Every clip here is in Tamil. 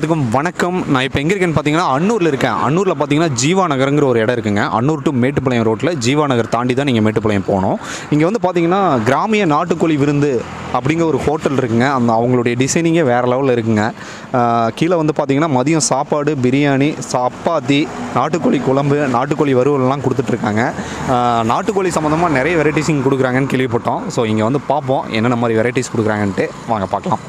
எல்லாத்துக்கும் வணக்கம். நான் இப்போ எங்கே இருக்கேன்னு பார்த்தீங்கன்னா அன்னூரில் இருக்கேன். அன்னூரில் பார்த்தீங்கன்னா ஜீவா நகருங்கிற ஒரு இடம் இருக்குங்க. அன்னூர் டு மேட்டுப்பாளையம் ரோட்டில் ஜீவா நகர் தாண்டி தான் நீங்கள் மேட்டுப்பாளையம் போகணும். இங்கே வந்து பார்த்தீங்கன்னா கிராமிய நாட்டுக்கோழி விருந்து அப்படிங்கிற ஒரு ஹோட்டல் இருக்குங்க. அவங்களுடைய டிசைனிங்கே வேறு லெவலில் இருக்குங்க. கீழே வந்து பார்த்தீங்கன்னா மதியம் சாப்பாடு, பிரியாணி, சப்பாத்தி, நாட்டுக்கோழி குழம்பு, நாட்டுக்கோழி வறுவல்லாம் கொடுத்துட்ருக்காங்க. நாட்டுக்கோழி சம்மந்தமாக நிறைய வெரைட்டிஸ் இங்கே கொடுக்குறாங்கன்னு கேள்விப்பட்டோம். ஸோ இங்கே வந்து பார்ப்போம் என்னென்ன மாதிரி வெரைட்டிஸ் கொடுக்குறாங்கன்ட்டு. வாங்க பார்க்கலாம்.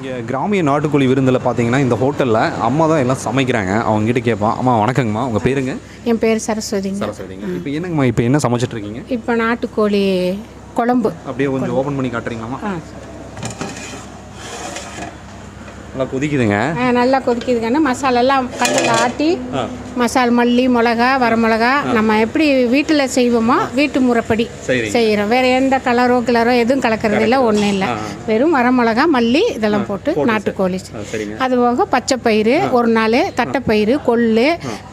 இங்கே கிராமிய நாட்டுக்கோழி விருந்தில் பார்த்தீங்கன்னா இந்த ஹோட்டலில் அம்மா தான் எல்லாம் சமைக்கிறாங்க. அவங்ககிட்ட கேட்பான். அம்மா வணக்கங்கம்மா, உங்கள் பேருங்க? என் பேர் சரஸ்வதிங்க. சரஸ்வதிங்க. இப்போ என்னங்கம்மா, இப்போ என்ன சமைச்சிட்ருக்கீங்க? இப்போ நாட்டுக்கோழி குழம்பு. அப்படியே கொஞ்சம் ஓப்பன் பண்ணி காட்டுறீங்களாம்மா? நல்லா கொதிக்குதுங்க. நல்லா கொதிக்குதுங்கன்னா மசாலெல்லாம் கல்லில் ஆட்டி மசால் மல்லி, மிளகா, வரமிளகா நம்ம எப்படி வீட்டில் செய்வோமோ வீட்டு முறைப்படி செய்கிறோம். வேறு எந்த கிளரோ எதுவும் கலக்கிறது இல்லை, ஒன்றும் இல்லை. வெறும் வரமிளகா, மல்லி இதெல்லாம் போட்டு நாட்டுக்கோழி. அது போக பச்சை பயிறு ஒரு நாள், தட்டைப்பயிறு, கொள்ளு,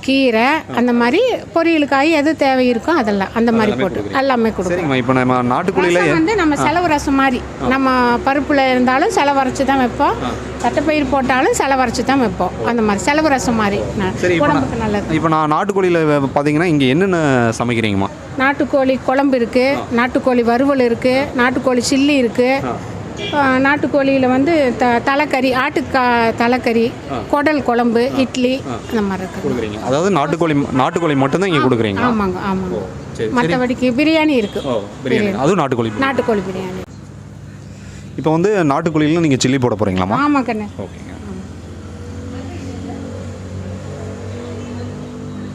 கீரை, அந்த மாதிரி பொரியலுக்காய் எது தேவை இருக்கோ அதெல்லாம் அந்த மாதிரி போட்டு எல்லாமே கொடுக்கும். இப்போ நம்ம நாட்டுக்கோழியில் வந்து நம்ம செலவு ரசம் மாதிரி நம்ம பருப்பில் இருந்தாலும் செலவு அரைச்சி தான் வைப்போம், தட்டைப்பயிர் போட்டாலும் செலவு அரைச்சி தான் வைப்போம். அந்த மாதிரி செலவு ரசம் மாதிரி உடம்புக்கு நல்லது. இப்போ நான் நாட்டுக்கோழியில் பார்த்தீங்கன்னா இங்கே என்னென்ன சமைக்கிறீங்கம்மா? நாட்டுக்கோழி குழம்பு இருக்குது, நாட்டுக்கோழி வறுவல் இருக்குது, நாட்டுக்கோழி சில்லி இருக்குது, நாட்டுக்கோழியில் வந்து தலைக்கறி, தலைக்கறி, குடல் குழம்பு, இட்லி அந்த மாதிரி இருக்குது. அதாவது நாட்டுக்கோழி மட்டும்தான் இங்கே கொடுக்குறீங்க? ஆமாங்க ஆமாங்க. மற்றபடிக்கு பிரியாணி இருக்குது. அதுவும் நாட்டுக்கோழி பிரியாணி. இப்போ வந்து நாட்டுக்கோழியில் நீங்கள் சில்லி போட போகிறீங்களாம்மா? ஆமாம் கண்ணு. ஓகேங்க.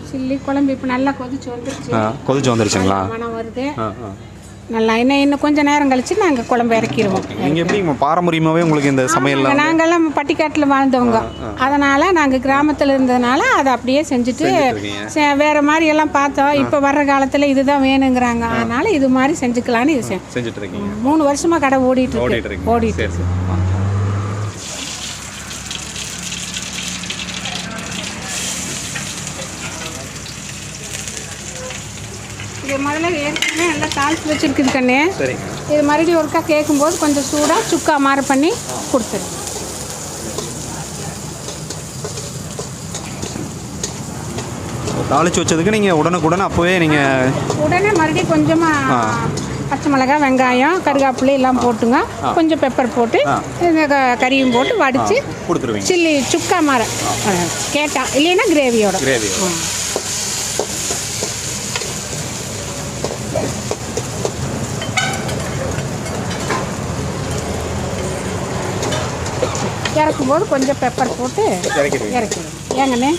சில்லி குழம்பு இப்போ நல்லா கொதிச்சு வந்துருச்சுங்களா? மனம் வருது நல்லா. இன்னும் கொஞ்சம் நேரம் கழிச்சு நாங்கள் குழம்பு இறக்கிடுவோம். நீங்கள் எப்படி பாரம்பரியமாகவே உங்களுக்கு இந்த சமையல்? நாங்கள்லாம் பட்டிக்காட்டில் வாழ்ந்தவங்க, அதனால் நாங்கள் கிராமத்தில் இருந்ததுனால அதை அப்படியே செஞ்சுட்டு வேறு மாதிரி எல்லாம் பார்த்தோம். இப்போ வர்ற காலத்தில் இதுதான் வேணுங்கிறாங்க, அதனால் இது மாதிரி செஞ்சுக்கலான்னு இது செஞ்சுட்டு இருக்கீங்க. 3 வருஷமாக கடை ஓடிட்டு. இது முதல்ல ஏற்கனவே நல்லா தாளித்து வச்சுருக்குது கண்ணு. இது மறுபடியும் ஒருக்கா கேட்கும்போது கொஞ்சம் சூடாக சுக்கா மாற பண்ணி கொடுத்துரு. தாளித்து வச்சதுக்கு நீங்கள் உடனே அப்போவே நீங்கள் உடனே மறுபடியும் கொஞ்சமாக பச்சை மிளகாய், வெங்காயம், கருகாப்பிள்ளை எல்லாம் போட்டுங்க. கொஞ்சம் பெப்பர் போட்டு இந்த கறியும் போட்டு வடித்து கொடுத்துருவீங்க. சில்லி சுக்கா மாற கேட்டா, இல்லைன்னா கிரேவியோட. இறக்கும்போது கொஞ்சம் பெப்பர் போட்டு இறக்கிடுவோம். ஏங்கண்ணே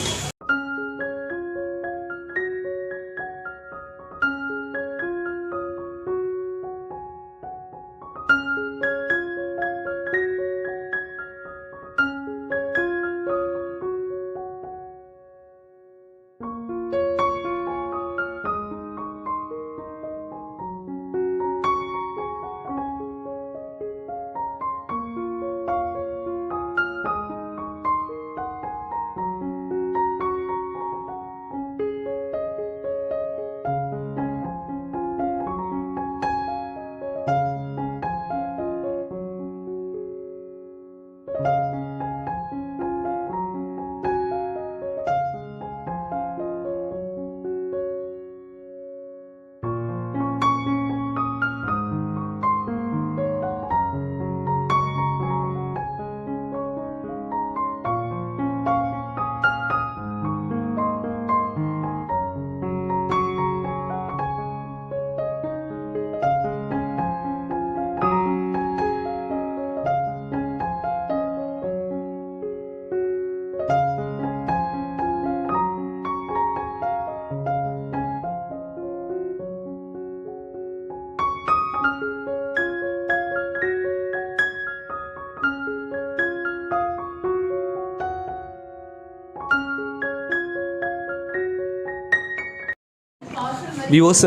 வியூஸ்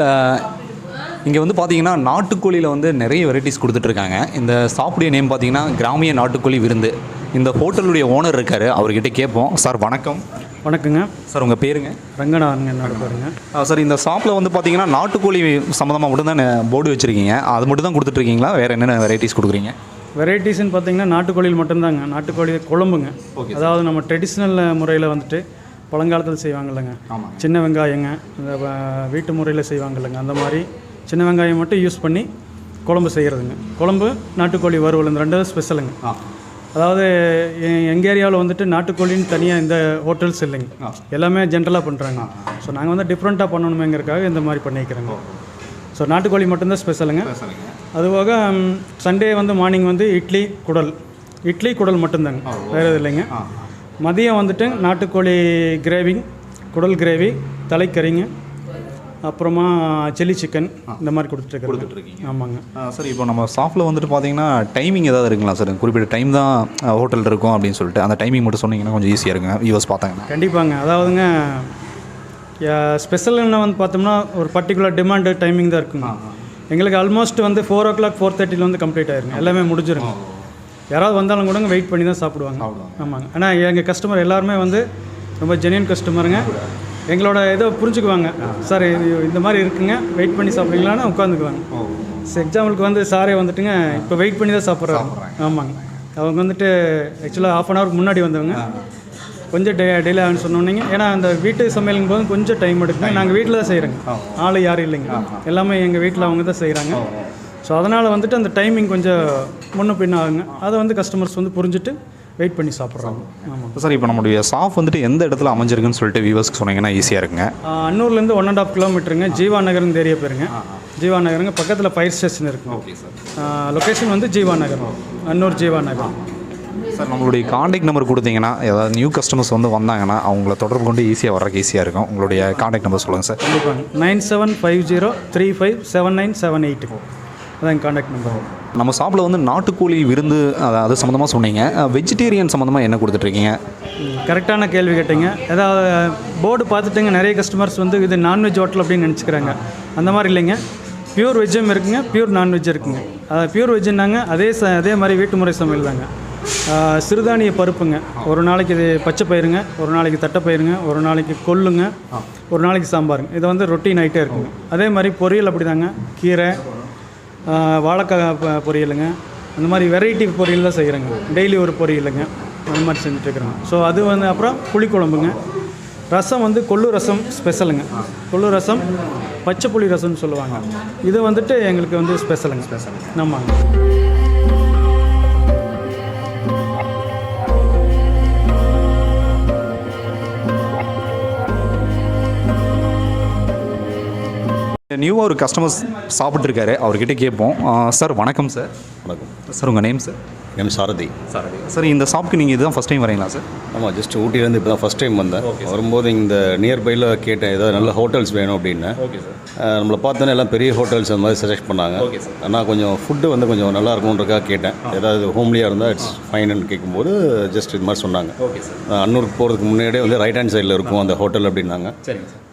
இங்கே வந்து பார்த்தீங்கன்னா நாட்டுக்கோழியில் வந்து நிறைய வெரைட்டிஸ் கொடுத்துட்ருக்காங்க. இந்த சாப்பிடைய நேம் பார்த்தீங்கன்னா கிராமிய நாட்டுக்கோழி விருந்து. இந்த ஹோட்டலுடைய ஓனர் இருக்கார், அவர்கிட்ட கேட்போம். சார் வணக்கம். வணக்கங்க சார். உங்கள் பேருங்க? ரங்கநாதன். என்னோட பேருங்க. சார், இந்த ஷாப்பில் வந்து பார்த்தீங்கன்னா நாட்டுக்கோழி சம்மந்தமாக மட்டும் தான் போர்டு வச்சுருக்கீங்க, அது மட்டும் தான் கொடுத்துட்ருக்கீங்களா? வேறு என்னென்ன வெரைட்டிஸ் கொடுக்குறீங்க? வெரைட்டிஸ்ன்னு பார்த்தீங்கன்னா நாட்டுக்கோழியில் மட்டும்தாங்க. நாட்டுக்கோழி குழம்புங்க. அதாவது நம்ம ட்ரெடிஷ்னல் முறையில் வந்துட்டு பழங்காலத்தில் செய்வாங்க இல்லைங்க, சின்ன வெங்காயங்க, இந்த வீட்டு முறையில் செய்வாங்க இல்லைங்க, அந்த மாதிரி சின்ன வெங்காயம் மட்டும் யூஸ் பண்ணி குழம்பு செய்கிறதுங்க. குழம்பு நாட்டுக்கோழி வறுவல் இந்த ரெண்டும் ஸ்பெஷலுங்க. அதாவது எங்கள் ஏரியாவில் வந்துட்டு நாட்டுக்கோழின்னு தனியாக இந்த ஹோட்டல்ஸ் இல்லைங்க, எல்லாமே ஜென்ரலாக பண்ணுறாங்க. ஸோ நாங்கள் வந்து டிஃப்ரெண்ட்டாக பண்ணணுமேங்கிறதுக்காக இந்த மாதிரி பண்ணிக்கிறோங்க. ஸோ நாட்டுக்கோழி மட்டும்தான் ஸ்பெஷலுங்க. அதுபோக சண்டே வந்து மார்னிங் வந்து இட்லி குடல் மட்டும்தாங்க, வேறு எது இல்லைங்க. மதியம் வந்துட்டு நாட்டுக்கோழி கிரேவி, குடல் கிரேவி, தலைக்கறிங்க, அப்புறமா சில்லி சிக்கன் இந்த மாதிரி கொடுத்துட்ருக்கீங்க. ஆமாங்க சார். இப்போ நம்ம ஷாப்பில் வந்துட்டு பார்த்தீங்கன்னா டைமிங் ஏதாவது இருக்குங்களா சார்? குறிப்பிட்ட டைம் தான் ஹோட்டல் இருக்கும் அப்படின்னு சொல்லிட்டு அந்த டைமிங் மட்டும் சொன்னீங்கன்னா கொஞ்சம் ஈஸியாக இருக்குங்க வியூவர்ஸ் பார்த்தாங்கன்னா. கண்டிப்பாங்க. அதாவதுங்க ஸ்பெஷல்னு வந்து பார்த்தோம்னா ஒரு பர்டிகுலர் டிமாண்டு டைமிங் தான் இருக்குங்க. எங்களுக்கு ஆல்மோஸ்ட் வந்து 4 o'clock 4:30 வந்து கம்ப்ளீட் ஆயிருங்க, எல்லாமே முடிஞ்சிருங்க. யாராவது வந்தாலும் கூட வெயிட் பண்ணி தான் சாப்பிடுவாங்க. ஆமாங்க. ஆனால் எங்கள் கஸ்டமர் எல்லாருமே வந்து ரொம்ப ஜென்யூன் கஸ்டமருங்க. எங்களோட இதை புரிஞ்சுக்குவாங்க. சார் இந்த மாதிரி இருக்குங்க, வெயிட் பண்ணி சாப்பிட்றீங்களான்னு உட்காந்துக்குவாங்க. எக்ஸாம்பிளுக்கு வந்து சாரே வந்துட்டுங்க இப்போ வெயிட் பண்ணி தான் சாப்பிட்றாங்க. ஆமாங்க. அவங்க வந்துட்டு ஆக்சுவலாக 1/2 hour முன்னாடி வந்தவங்க கொஞ்சம் டிலே ஆகுன்னு சொன்னோன்னீங்க. ஏன்னா அந்த வீட்டு சமையலுங்கும் போது கொஞ்சம் டைம் எடுக்குங்க. நாங்கள் வீட்டில் தான் செய்கிறோங்க, ஆள் யாரும் இல்லைங்க, எல்லாமே எங்கள் வீட்டில் அவங்க தான் செய்கிறாங்க. ஸோ அதனால் வந்துட்டு அந்த டைமிங் கொஞ்சம் முன்ன பின்ன ஆகுங்க. அதை வந்து கஸ்டமர்ஸ் வந்து புரிஞ்சுட்டு வெயிட் பண்ணி சாப்பிட்றாங்க. ஆமாம் சார். இப்போ நம்மளுடைய ஷாப் வந்துட்டு எந்த இடத்துல அமைஞ்சிருக்குன்னு சொல்லிட்டு வியூவர்ஸ்க்கு சொன்னீங்கன்னா ஈஸியாக இருக்குங்க. அன்னூர்லேருந்து 1.5 kilometerங்க, ஜீவா நகர் இந்த ஏரியா பேருங்க. ஜீவா நகருங்க, பக்கத்தில் ஃபயர் ஸ்டேஷன் இருக்குங்க. Okay sir. லொக்கேஷன் வந்து ஜீவா நகர், அன்னூர் ஜீவா நகர். சார் நம்மளுடைய காண்டாக்ட் நம்பர் கொடுத்தீங்கன்னா ஏதாவது நியூ கஸ்டமர்ஸ் வந்து வந்தாங்கன்னா அவங்கள தொடர்பு கொண்டு ஈஸியாக வர்றதுக்கு ஈஸியாக இருக்கும். உங்களுடைய காண்டாக்ட் நம்பர் சொல்லுங்கள் சார். கண்டிப்பாங்க. 9750357978 அதான் எங்கள் காண்டாக்ட் நம்பர். நம்ம ஷாப்பில் வந்து நாட்டுக்கோழி விருந்து அது சம்மந்தமாக சொன்னீங்க. வெஜிடேரியன் சம்மந்தமாக என்ன கொடுத்துட்ருக்கீங்க? கரெக்டான கேள்வி கேட்டீங்க. ஏதாவது போர்டு பார்த்துட்டுங்க நிறைய கஸ்டமர்ஸ் வந்து இது நான்வெஜ் ஹோட்டல் அப்படின்னு நினச்சிக்கிறாங்க. அந்த மாதிரி இல்லைங்க, பியூர் வெஜ்ஜும் இருக்குங்க, பியூர் நான்வெஜ் இருக்குங்க. பியூர் வெஜ்ஜுன்னாங்க அதே மாதிரி வீட்டு முறை சமையல் தாங்க. சிறுதானிய பருப்புங்க, ஒரு நாளைக்கு இது பச்சை பயிருங்க, ஒரு நாளைக்கு தட்டைப்பயிருங்க, ஒரு நாளைக்கு கொள்ளுங்க, ஒரு நாளைக்கு சாம்பாருங்க. இது வந்து ரொட்டீன் ஆகிட்டே இருக்குங்க. அதே மாதிரி பொரியல் அப்படி தாங்க, கீரை, வாழைக்காய் பொரியலுங்க, அந்த மாதிரி வெரைட்டி பொரியல் தான் செய்கிறேங்க. டெய்லி ஒரு பொரியலுங்க, அந்த மாதிரி செஞ்சுட்ருக்குறோங்க. ஸோ அது வந்து அப்புறம் புளிக்குழம்புங்க, ரசம் வந்து கொள்ளு ரசம் ஸ்பெஷலுங்க. கொள்ளு ரசம், பச்சை புளி ரசம்னு சொல்லுவாங்க. இது வந்துட்டு எங்களுக்கு வந்து ஸ்பெஷலுங்க. ஆமாங்க. நியூவாக ஒரு கஸ்டமர்ஸ் சாப்பிட்ருக்காரு, அவர்கிட்ட கேட்போம். சார் வணக்கம் சார். வணக்கம் சார். உங்கள் நேம் சார்? என் சாரதி. சார் இந்த ஷாப்புக்கு நீங்கள் இதுதான் ஃபஸ்ட் டைம் வரீங்களா சார்? ஆமாம், ஜஸ்ட் ஊட்டிலேருந்து இப்போ தான் ஃபஸ்ட் டைம் வந்தேன். வரும்போது இந்த நியர்பையில் கேட்டேன் ஏதாவது நல்ல ஹோட்டல்ஸ் வேணும் அப்படின்னு. நம்மளை பார்த்தோன்னே எல்லாம் பெரிய ஹோட்டல்ஸ் அந்த மாதிரி சஜெக்ட் பண்ணாங்க. ஆனால் கொஞ்சம் ஃபுட்டு வந்து கொஞ்சம் நல்லா இருக்கும்ன்றக்காக கேட்டேன். ஏதாவது ஹோம்லியாக இருந்தால் இட்ஸ் ஃபைன்னு கேட்கும்போது ஜஸ்ட் இது மாதிரி சொன்னாங்க. அன்னூருக்கு போகிறதுக்கு முன்னாடியே வந்து ரைட் ஹேண்ட் சைடில் இருக்கும் அந்த ஹோட்டல் அப்படின்னாங்க.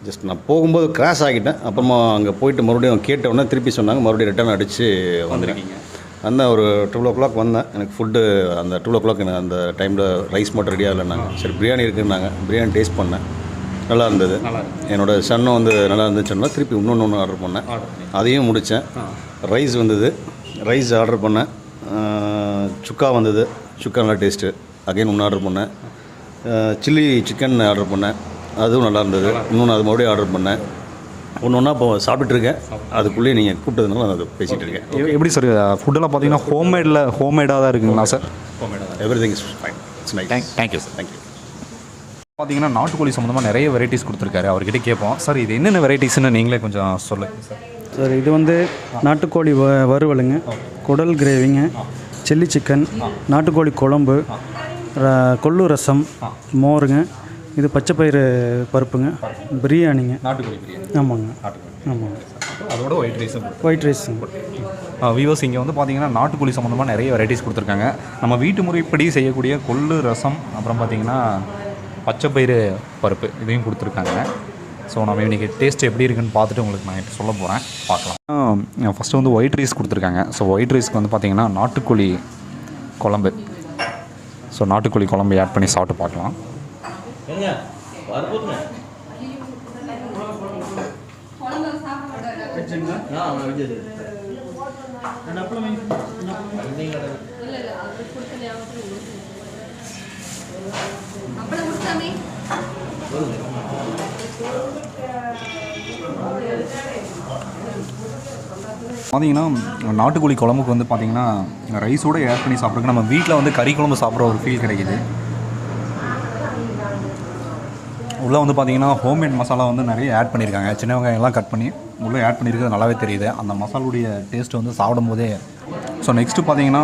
ஜஸ்ட் நான் போகும்போது கிராஷ் ஆகிட்டேன். அப்புறமா அங்கே போயிட்டு மறுபடியும் கேட்டவுடனே திருப்பி சொன்னாங்க, மறுபடியும் ரிட்டர்ன் அடித்து வந்துருக்கீங்க. அந்த ஒரு 12 o'clock வந்தேன். எனக்கு ஃபுட்டு அந்த 12 o'clock எனக்கு அந்த டைமில் ரைஸ் மட்டும் ரெடியாக இல்லைனாங்க. சரி பிரியாணி இருக்குன்னாங்க, பிரியாணி டேஸ்ட் பண்ணேன், நல்லா இருந்தது. என்னோடய சன்னும் வந்து நல்லா இருந்துச்சுன்னா திருப்பி இன்னொன்று ஆர்டர் பண்ணேன், அதையும் முடித்தேன். ரைஸ் வந்தது, ரைஸ் ஆர்டர் பண்ணேன். சுக்கா வந்தது, சுக்கா நல்லா டேஸ்ட்டு, அகைன் ஒன்று ஆர்டர் பண்ணேன். சில்லி சிக்கன் ஆர்டர் பண்ணேன், அதுவும் நல்லா இருந்தது. இன்னொன்று அது மறுபடியும் ஆர்டர் பண்ணேன். ஒன்று இப்போ சாப்பிட்டுருக்கேன். அதுக்குள்ளேயே நீங்கள் கூப்பிட்டதுனால நான் அதை பேசிகிட்டு இருக்கேன். எப்படி சார் ஃபுட்டெல்லாம் பார்த்தீங்கன்னா ஹோம்மேடாக தான் இருக்குங்களா sir? Everything is fine. It's nice. Thank you sir. Thank you. பார்த்தீங்கன்னா நாட்டுக்கோழி சம்மந்தமாக நிறைய வெரைட்டிஸ் கொடுத்துருக்காரு, அவர்கிட்ட கேட்போம். சார் இது என்னென்ன வெரைட்டிஸ்ன்னு நீங்களே கொஞ்சம் சொல்லுங்கள் சார். சார் இது வந்து நாட்டுக்கோழி வறுவலுங்க, குடல் கிரேவிங்க, சில்லி சிக்கன், நாட்டுக்கோழி குழம்பு, கொள்ளு ரசம், மோருங்க, இது பச்சைப்பயிறு பருப்புங்க, பிரியாணிங்க, நாட்டுக்கோழி பிரியாணி. ஆமாங்க. ஆமாங்க. அதோட ஒயிட் ரைஸுங்க. வியூவர்ஸ் இங்கே வந்து பார்த்தீங்கன்னா நாட்டுக்கோழி சம்மந்தமாக நிறைய வெரைட்டிஸ் கொடுத்துருக்காங்க. நம்ம வீட்டு முறைப்படி செய்யக்கூடிய கொள்ளு ரசம், அப்புறம் பார்த்தீங்கன்னா பச்சைப்பயிறு பருப்பு, இதையும் கொடுத்துருக்காங்க. ஸோ நம்ம இன்றைக்கி டேஸ்ட் எப்படி இருக்குன்னு பார்த்துட்டு உங்களுக்கு நான் சொல்ல போகிறேன், பார்க்கலாம். ஃபஸ்ட்டு வந்து ஒயிட் ரைஸ் கொடுத்துருக்காங்க. ஸோ ஒயிட் ரைஸ்க்கு வந்து பார்த்தீங்கன்னா நாட்டுக்கோழி குழம்பு, ஸோ நாட்டுக்கோழி குழம்பு ஆட் பண்ணி சாப்பிட்டு பார்க்கலாம். பார்த்தீங்கன்னா நாட்டுக்கோழி குழம்புக்கு வந்து பார்த்தீங்கன்னா ரைஸோடு ஆட் பண்ணி சாப்பிட்றதுக்கு நம்ம வீட்டில் வந்து கறி குழம்பு சாப்பிட்ற ஒரு ஃபீல் கிடைக்குது. உள்ளே வந்து பார்த்தீங்கன்னா ஹோம்மேட் மசாலா வந்து நிறைய ஆட் பண்ணியிருக்காங்க. சின்ன வெங்காயம்லாம் கட் பண்ணி உள்ளே ஆட் பண்ணியிருக்கிறது நல்லாவே தெரியுது. அந்த மசாலுடைய டேஸ்ட்டு வந்து சாப்பிடும் போதே. ஸோ நெக்ஸ்ட்டு பார்த்தீங்கன்னா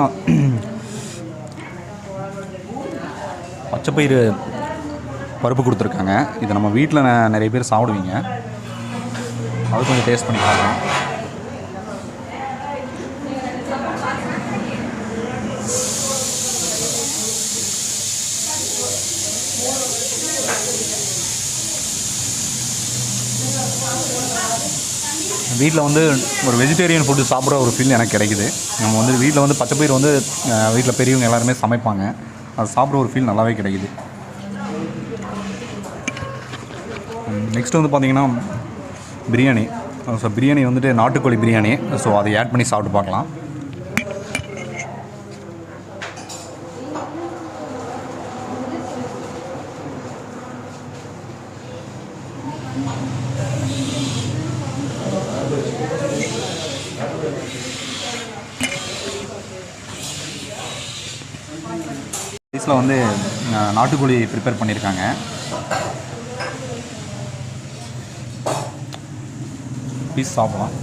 பச்சைப்பயிறு பருப்பு கொடுத்துருக்காங்க. இதை நம்ம வீட்டில் நிறைய பேர் சாப்பிடுவீங்க. அது கொஞ்சம் டேஸ்ட் பண்ணி பார்க்கலாம். வீட்டில் வந்து ஒரு வெஜிடேரியன் ஃபுட்டு சாப்பிட்ற ஒரு ஃபீல் எனக்கு கிடைக்குது. நம்ம வந்து வீட்டில் வந்து பச்சைப்பயிறு வந்து வீட்டில் பெரியவங்க எல்லாருமே சமைப்பாங்க. அது சாப்பிட்ற ஒரு ஃபீல் நல்லாவே கிடைக்குது. நெக்ஸ்ட் வந்து பார்த்திங்கன்னா பிரியாணி. ஸோ பிரியாணி வந்துட்டு நாட்டுக்கோழி பிரியாணி. ஸோ அதை ஆட் பண்ணி சாப்பிட்டு பார்க்கலாம். ரைஸில் வந்து நாட்டுக்கோழி ப்ரிப்பேர் பண்ணியிருக்காங்க. பீஸ் சாப்பிடலாம்.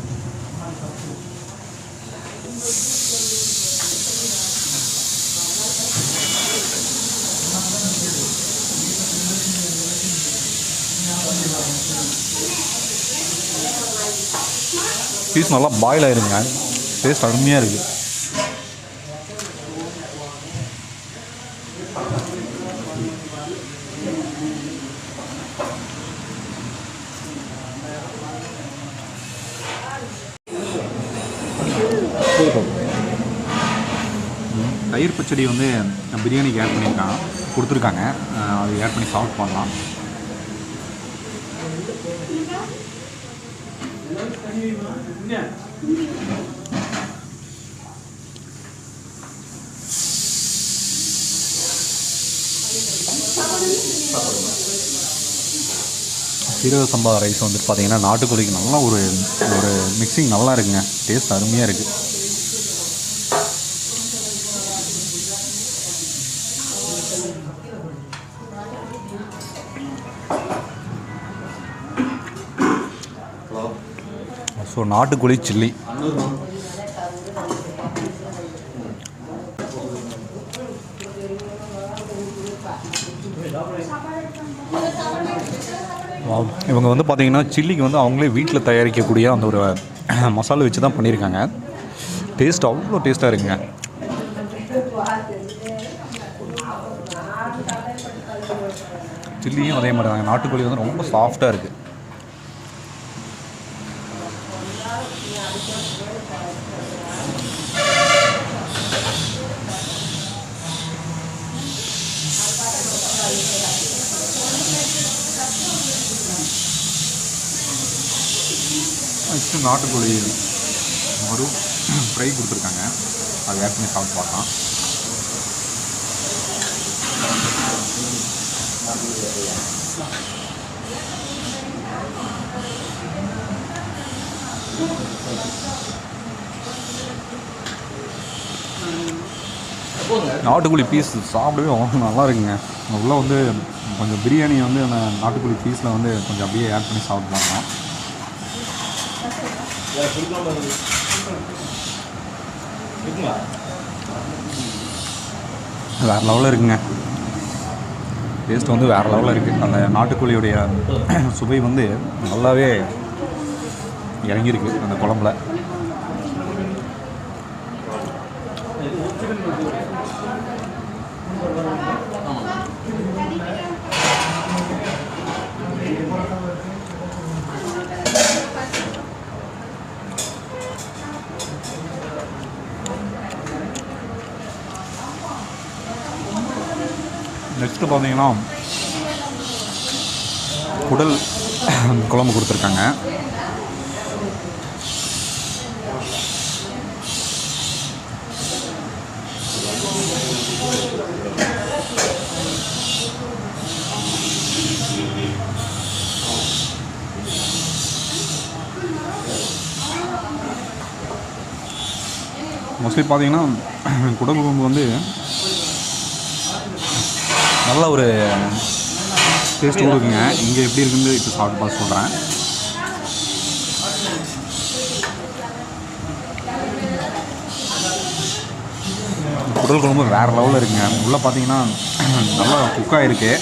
பீஸ் நல்லா பாயில் ஆயிருங்க. டேஸ்ட் அருமையாக இருக்குது. தயிர் பச்சடி வந்து பிரியாணிக்கு ஆட் கொடுத்துருக்காங்க. அது ஆட் பண்ணி சாப்பிட் பண்ணலாம். சீரக சம்பா ரைஸ் வந்துட்டு பார்த்தீங்கன்னா நாட்டுக்கோழிக்கு நல்லா ஒரு மிக்சிங் நல்லா இருக்குங்க. டேஸ்ட் அருமையாக இருக்குது. ஸோ நாட்டுக்கோழி சில்லி. இவங்க வந்து பார்த்திங்கன்னா சில்லிக்கு வந்து அவங்களே வீட்டில் தயாரிக்கக்கூடிய அந்த ஒரு மசாலா வச்சு தான் பண்ணியிருக்காங்க. டேஸ்ட் அவ்வளோ டேஸ்ட்டாக இருக்குங்க. சில்லியும் அதே மாதிரி தாங்க. நாட்டுக்கோழி வந்து ரொம்ப சாஃப்டாக இருக்குது. நெக்ஸ்ட்டு நாட்டுக்கோழி ஒரு ஃப்ரை கொடுத்துருக்காங்க. அதை ஆட் பண்ணி சாப்பிட்டு பார்க்கலாம். நாட்டுக்கோழி பீஸ் சாப்பிடவே அவ்வளோ நல்லா இருக்குங்க. உள்ளே வந்து கொஞ்சம் பிரியாணி வந்து அந்த நாட்டுக்கோழி பீஸில் வந்து கொஞ்சம் அப்படியே ஆட் பண்ணி சாப்பிட்டு பார்க்கலாம். வேறு லெவலில் இருக்குங்க. டேஸ்ட் வந்து வேறு லெவலில் இருக்குது. அந்த நாட்டுக்கோழியுடைய சுவை வந்து நல்லாவே இறங்கியிருக்கு அந்த குழம்புல. நெக்ஸ்ட்டு பார்த்தீங்கன்னா குடல் குழம்பு கொடுத்துருக்காங்க. மோஸ்ட்லி பார்த்தீங்கன்னா குடல் குழம்பு வந்து நல்ல ஒரு டேஸ்ட் கொடுக்குங்க. இங்கே எப்படி இருக்குன்னு இப்போ சாப்பிட்டு பார்த்து சொல்கிறேன். குடல் குழம்பு வேறு லெவலில் இருக்குங்க. உள்ளே பார்த்தீங்கன்னா நல்லா குக்காக இருக்குது.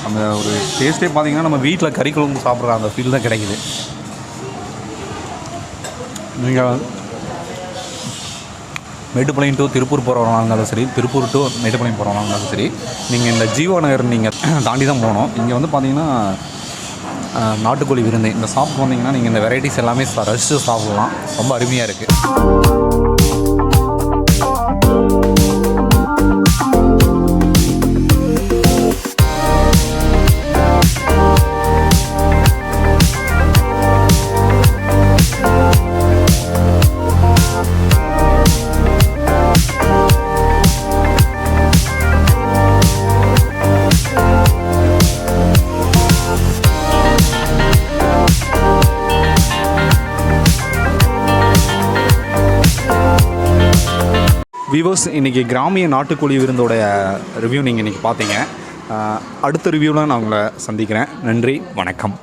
அந்த ஒரு டேஸ்ட்டே பார்த்தீங்கன்னா நம்ம வீட்டில் கறி குழம்பு சாப்பிட்ற அந்த ஃபீல் தான் கிடைக்குது. நீங்கள் மேட்டுப்பாளையம் டு திருப்பூர் போகிறவங்களா இருந்தாலும் சரி, திருப்பூர் டு மேட்டுப்பாளையம் போகிறவங்களா இருந்தாலும் சரி, நீங்கள் இந்த ஜீவா நகர் நீங்கள் தாண்டி தான் போகணும். இங்கே வந்து பார்த்தீங்கன்னா நாட்டுக்கோழி விருந்து இந்த சாப்பிட்டு வந்தீங்கன்னா நீங்கள் இந்த வெரைட்டிஸ் எல்லாமே ரசித்து சாப்பிட்லாம். ரொம்ப அருமையாக இருக்குது. வியூவர்ஸ், இன்றைக்கி கிராமிய நாட்டுக்கோழி விருந்தோடைய ரிவ்யூ நீங்கள் இன்றைக்கி பார்த்தீங்க. அடுத்த ரிவ்யூவில் நான் உங்களை சந்திக்கிறேன். நன்றி, வணக்கம்.